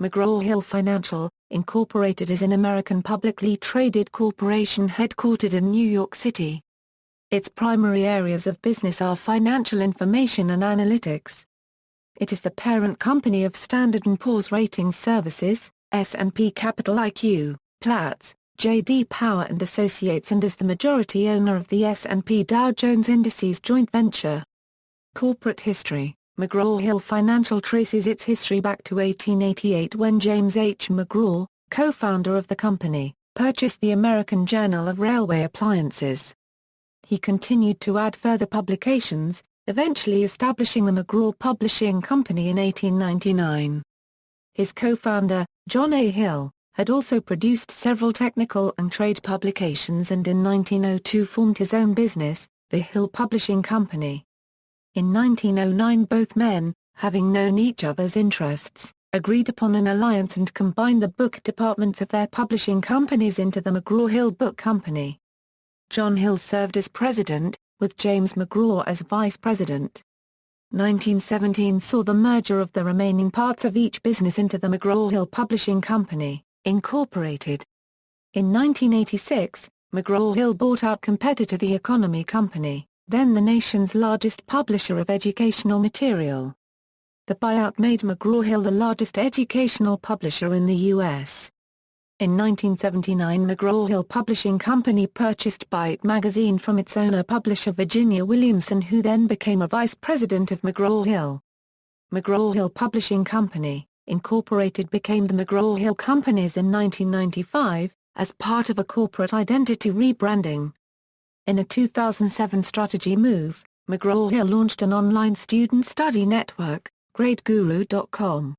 McGraw Hill Financial, Incorporated is an American publicly traded corporation headquartered in New York City. Its primary areas of business are financial information and analytics. It is the parent company of Standard & Poor's Ratings Services, S&P Capital IQ, Platts, J.D. Power & Associates, and is the majority owner of the S&P Dow Jones Indices joint venture. Corporate history. McGraw Hill Financial traces its history back to 1888 when James H. McGraw, co-founder of the company, purchased the American Journal of Railway Appliances. He continued to add further publications, eventually establishing the McGraw Publishing Company in 1899. His co-founder, John A. Hill, had also produced several technical and trade publications and in 1902 formed his own business, the Hill Publishing Company. In 1909 both men, having known each other's interests, agreed upon an alliance and combined the book departments of their publishing companies into the McGraw-Hill Book Company. John Hill served as president, with James McGraw as vice president. 1917 saw the merger of the remaining parts of each business into the McGraw-Hill Publishing Company, Incorporated. In 1986, McGraw-Hill bought out competitor The Economy Company, then the nation's largest publisher of educational material. The buyout made McGraw-Hill the largest educational publisher in the U.S. In 1979 McGraw-Hill Publishing Company purchased Byte magazine from its owner-publisher Virginia Williamson, who then became a vice president of McGraw-Hill. McGraw-Hill Publishing Company, Incorporated became the McGraw-Hill Companies in 1995, as part of a corporate identity rebranding. In a 2007 strategy move, McGraw-Hill launched an online student study network, GradeGuru.com.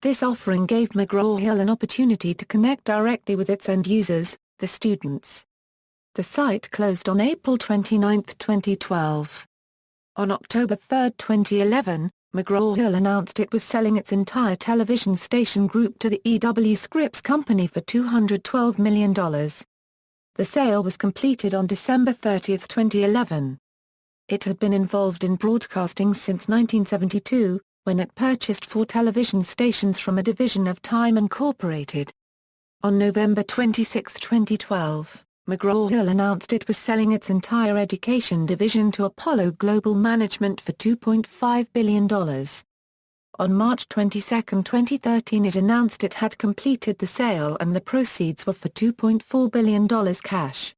This offering gave McGraw-Hill an opportunity to connect directly with its end users, the students. The site closed on April 29, 2012. On October 3, 2011, McGraw-Hill announced it was selling its entire television station group to the E.W. Scripps Company for $212 million. The sale was completed on December 30, 2011. It had been involved in broadcasting since 1972, when it purchased 4 television stations from a division of Time Incorporated. On November 26, 2012, McGraw-Hill announced it was selling its entire education division to Apollo Global Management for $2.5 billion. On March 22, 2013 it announced it had completed the sale and the proceeds were for $2.4 billion cash.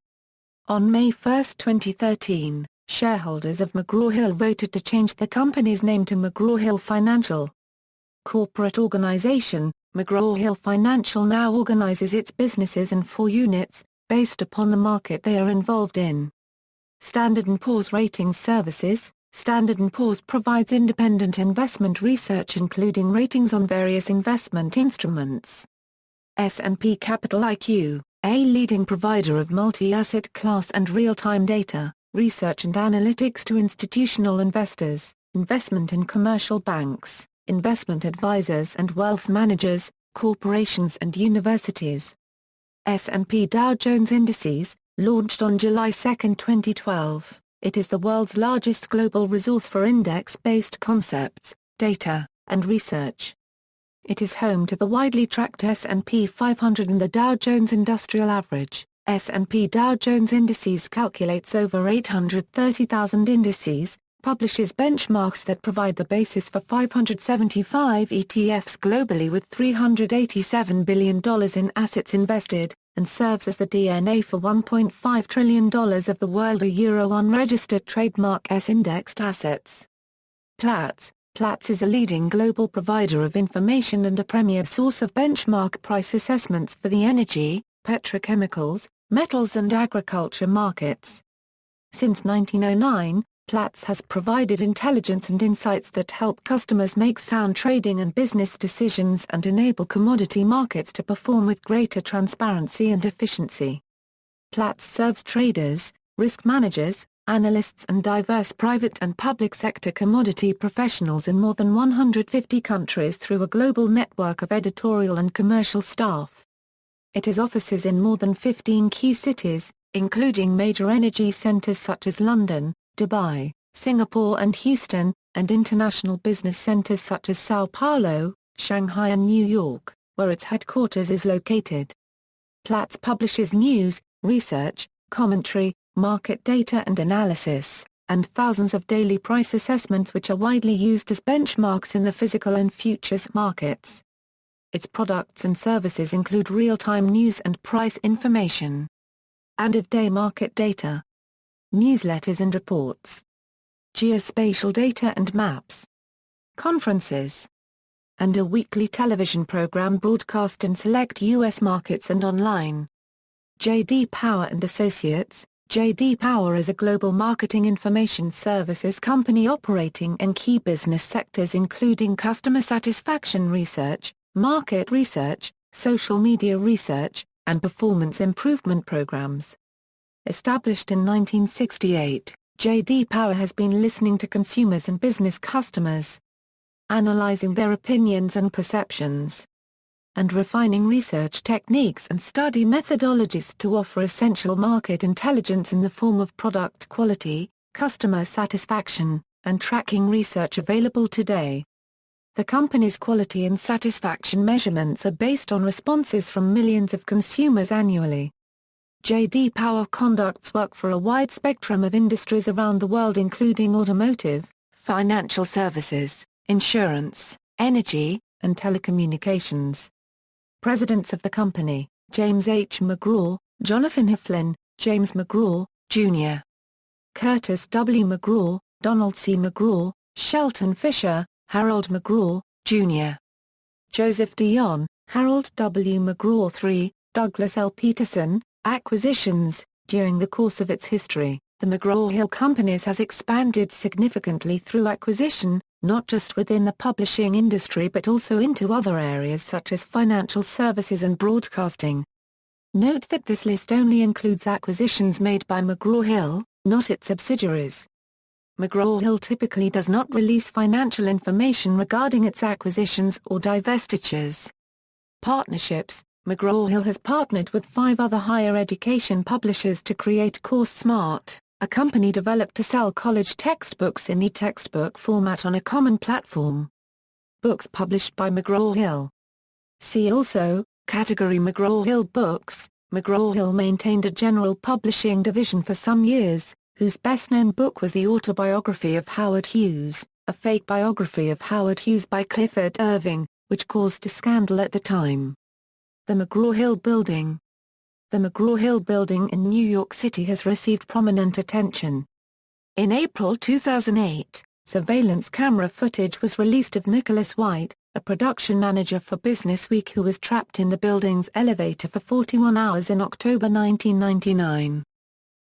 On May 1, 2013, shareholders of McGraw-Hill voted to change the company's name to McGraw Hill Financial. Corporate organization. McGraw-Hill Financial now organizes its businesses in 4 units, based upon the market they are involved in. Standard & Poor's Ratings Services. Standard & Poor's provides independent investment research including ratings on various investment instruments. S&P Capital IQ, a leading provider of multi-asset class and real-time data, research and analytics to institutional investors, investment in commercial banks, investment advisors and wealth managers, corporations and universities. S&P Dow Jones Indices, launched on July 2, 2012. It is the world's largest global resource for index-based concepts, data, and research. It is home to the widely tracked S&P 500 and the Dow Jones Industrial Average. S&P Dow Jones Indices calculates over 830,000 indices, publishes benchmarks that provide the basis for 575 ETFs globally with $387 billion in assets invested, and serves as the DNA for $1.5 trillion of the world unregistered trademark S-indexed assets. Platts. Platts is a leading global provider of information and a premier source of benchmark price assessments for the energy, petrochemicals, metals and agriculture markets. Since 1909, Platts has provided intelligence and insights that help customers make sound trading and business decisions and enable commodity markets to perform with greater transparency and efficiency. Platts serves traders, risk managers, analysts and diverse private and public sector commodity professionals in more than 150 countries through a global network of editorial and commercial staff. It has offices in more than 15 key cities, including major energy centers such as London, Dubai, Singapore and Houston, and international business centers such as Sao Paulo, Shanghai and New York, where its headquarters is located. Platts publishes news, research, commentary, market data and analysis, and thousands of daily price assessments which are widely used as benchmarks in the physical and futures markets. Its products and services include real-time news and price information, end-of-day market data, newsletters and reports, geospatial data and maps, conferences, and a weekly television program broadcast in select U.S. markets and online. J.D. Power and Associates. J.D. Power is a global marketing information services company operating in key business sectors including customer satisfaction research, market research, social media research, and performance improvement programs. Established in 1968, J.D. Power has been listening to consumers and business customers, analyzing their opinions and perceptions, and refining research techniques and study methodologies to offer essential market intelligence in the form of product quality, customer satisfaction, and tracking research available today. The company's quality and satisfaction measurements are based on responses from millions of consumers annually. J.D. Power conducts work for a wide spectrum of industries around the world including automotive, financial services, insurance, energy, and telecommunications. Presidents of the company: James H. McGraw, Jonathan Heflin, James McGraw, Jr., Curtis W. McGraw, Donald C. McGraw, Shelton Fisher, Harold McGraw, Jr., Joseph Dion, Harold W. McGraw III, Douglas L. Peterson. Acquisitions. During the course of its history, the McGraw Hill Companies has expanded significantly through acquisition, not just within the publishing industry but also into other areas such as financial services and broadcasting. Note that this list only includes acquisitions made by McGraw Hill, not its subsidiaries. McGraw Hill typically does not release financial information regarding its acquisitions or divestitures. Partnerships. McGraw Hill has partnered with 5 other higher education publishers to create CourseSmart, a company developed to sell college textbooks in e-textbook format on a common platform. Books published by McGraw Hill. See also, category McGraw Hill Books. McGraw Hill maintained a general publishing division for some years, whose best-known book was the autobiography of Howard Hughes, a fake biography of Howard Hughes by Clifford Irving, which caused a scandal at the time. The McGraw Hill Building. The McGraw Hill Building in New York City has received prominent attention. In April 2008, surveillance camera footage was released of Nicholas White, a production manager for Business Week who was trapped in the building's elevator for 41 hours in October 1999.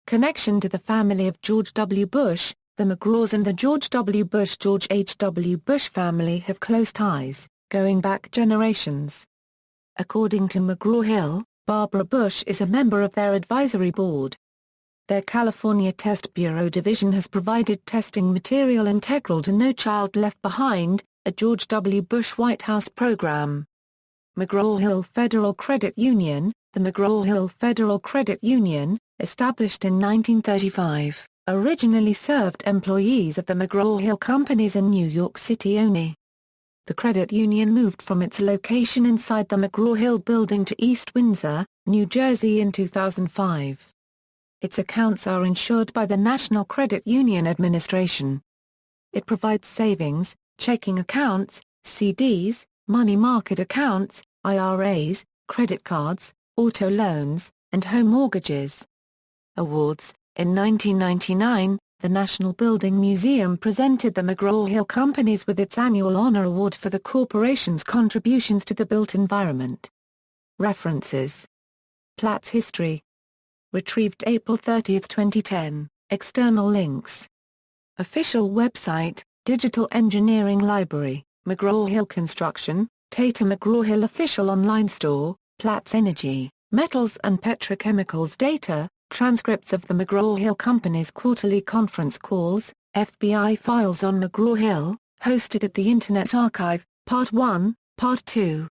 Connection to the family of George W. Bush. The McGraws and the George W. Bush-George H. W. Bush family have close ties, going back generations. According to McGraw Hill, Barbara Bush is a member of their advisory board. Their California Test Bureau division has provided testing material integral to No Child Left Behind, a George W. Bush White House program. McGraw Hill Federal Credit Union. The McGraw Hill Federal Credit Union, established in 1935, originally served employees of the McGraw Hill Companies in New York City only. The credit union moved from its location inside the McGraw Hill Building to East Windsor, New Jersey in 2005. Its accounts are insured by the National Credit Union Administration. It provides savings, checking accounts, CDs, money market accounts, IRAs, credit cards, auto loans, and home mortgages. Awards. In 1999, the National Building Museum presented the McGraw Hill Companies with its annual honor award for the corporation's contributions to the built environment. References. Platts History. Retrieved April 30, 2010. External links. Official website, Digital Engineering Library, McGraw Hill Construction, Tata McGraw Hill Official Online Store, Platts Energy, Metals and Petrochemicals Data, transcripts of the McGraw Hill Company's quarterly conference calls, FBI files on McGraw Hill, hosted at the Internet Archive, Part 1, Part 2.